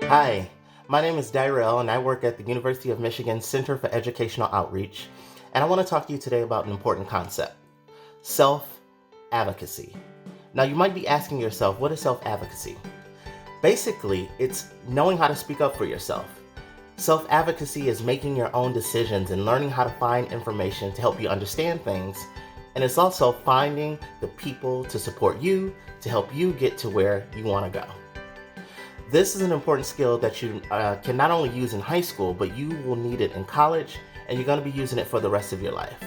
Hi, my name is Dyrel and I work at the University of Michigan Center for Educational Outreach, and I want to talk to you today about an important concept: self-advocacy. Now, you might be asking yourself, what is self-advocacy? Basically, it's knowing how to speak up for yourself. Self-advocacy is making your own decisions and learning how to find information to help you understand things, and it's also finding the people to support you to help you get to where you want to go. This is an important skill that you can not only use in high school, but you will need it in college, and you're going to be using it for the rest of your life.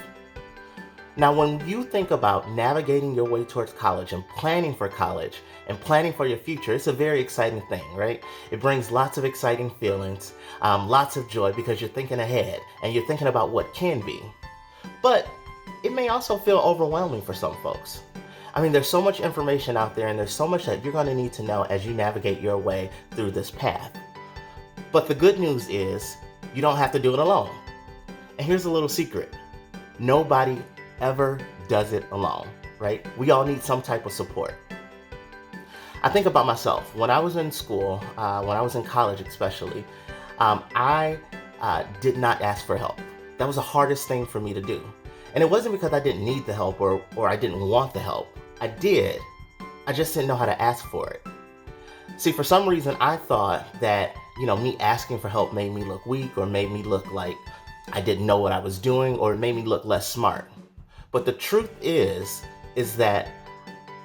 Now, when you think about navigating your way towards college and planning for college and planning for your future, it's a very exciting thing, right? It brings lots of exciting feelings, lots of joy, because you're thinking ahead and you're thinking about what can be. But it may also feel overwhelming for some folks. I mean, there's so much information out there and there's so much that you're going to need to know as you navigate your way through this path. But the good news is you don't have to do it alone. And here's a little secret: nobody ever does it alone, right? We all need some type of support. I think about myself. When I was in school, when I was in college especially, I did not ask for help. That was the hardest thing for me to do. And it wasn't because I didn't need the help or I didn't want the help. I did. I just didn't know how to ask for it. See, for some reason, I thought that, me asking for help made me look weak or made me look like I didn't know what I was doing, or it made me look less smart. But the truth is that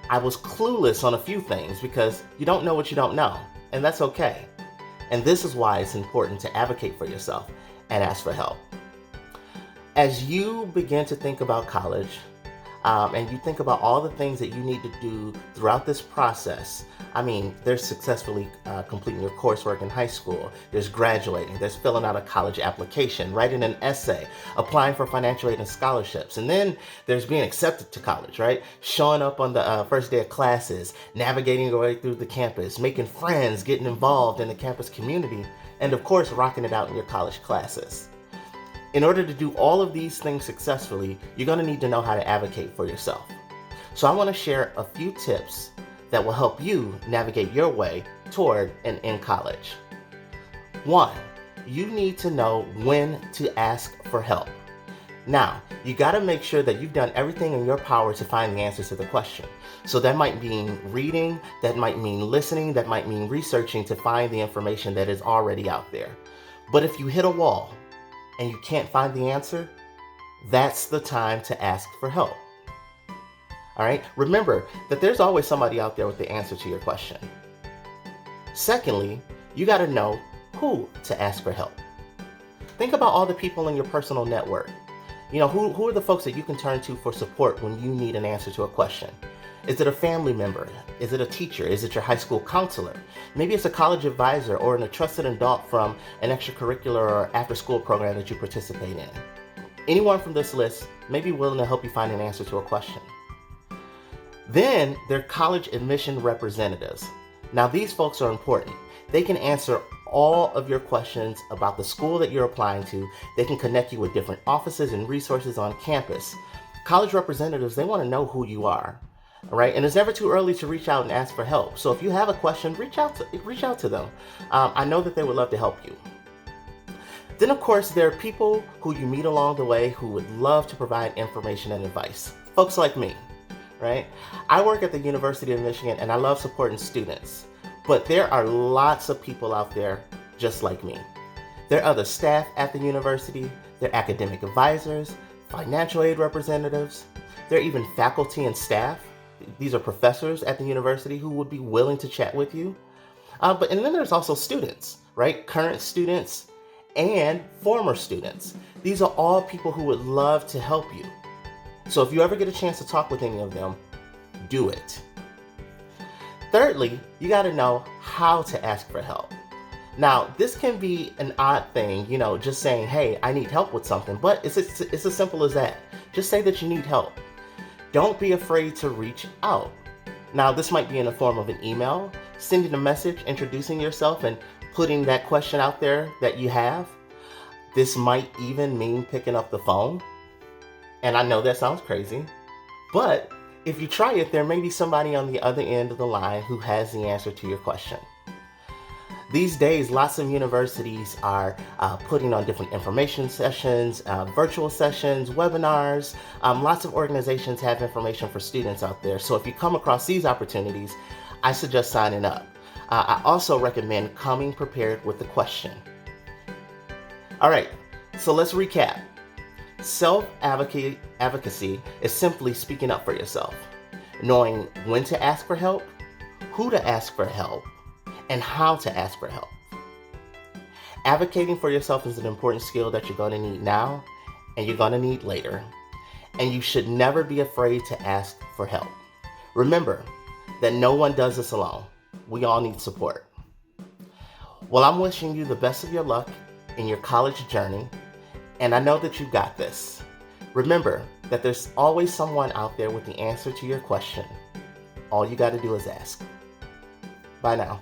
I was clueless on a few things, because you don't know what you don't know, and that's okay. And this is why it's important to advocate for yourself and ask for help. As you begin to think about college, and you think about all the things that you need to do throughout this process, there's successfully completing your coursework in high school, there's graduating, there's filling out a college application, writing an essay, applying for financial aid and scholarships, and then there's being accepted to college, right? Showing up on the first day of classes, navigating your way through the campus, making friends, getting involved in the campus community, and of course, rocking it out in your college classes. In order to do all of these things successfully, you're going to need to know how to advocate for yourself. So I want to share a few tips that will help you navigate your way toward and in college. 1, you need to know when to ask for help. Now, you got to make sure that you've done everything in your power to find the answers to the question. So that might mean reading, that might mean listening, that might mean researching to find the information that is already out there. But if you hit a wall and you can't find the answer, that's the time to ask for help. All right? Remember that there's always somebody out there with the answer to your question. Secondly, you got to know who to ask for help. Think about all the people in your personal network. Who are the folks that you can turn to for support when you need an answer to a question? Is it a family member? Is it a teacher? Is it your high school counselor? Maybe it's a college advisor or a trusted adult from an extracurricular or after-school program that you participate in. Anyone from this list may be willing to help you find an answer to a question. Then there are college admission representatives. Now, these folks are important. They can answer all of your questions about the school that you're applying to. They can connect you with different offices and resources on campus. College representatives, they want to know who you are. All right, and it's never too early to reach out and ask for help. So if you have a question, reach out to them. I know that they would love to help you. Then, of course, there are people who you meet along the way who would love to provide information and advice. Folks like me, right? I work at the University of Michigan, and I love supporting students. But there are lots of people out there just like me. There are other staff at the university. There are academic advisors, financial aid representatives. There are even faculty and staff. These are professors at the university who would be willing to chat with you. And then there's also students, right? Current students and former students. These are all people who would love to help you. So if you ever get a chance to talk with any of them, do it. Thirdly, you got to know how to ask for help. Now, this can be an odd thing, just saying, hey, I need help with something, but it's as simple as that. Just say that you need help. Don't be afraid to reach out. Now, this might be in the form of an email, sending a message, introducing yourself, and putting that question out there that you have. This might even mean picking up the phone. And I know that sounds crazy, but if you try it, there may be somebody on the other end of the line who has the answer to your question. These days, lots of universities are putting on different information sessions, virtual sessions, webinars. Lots of organizations have information for students out there. So if you come across these opportunities, I suggest signing up. I also recommend coming prepared with a question. All right, so let's recap. Self-advocacy is simply speaking up for yourself, knowing when to ask for help, who to ask for help, and how to ask for help. Advocating for yourself is an important skill that you're going to need now and you're going to need later. And you should never be afraid to ask for help. Remember that no one does this alone. We all need support. Well, I'm wishing you the best of your luck in your college journey, and I know that you got this. Remember that there's always someone out there with the answer to your question. All you got to do is ask. Bye now.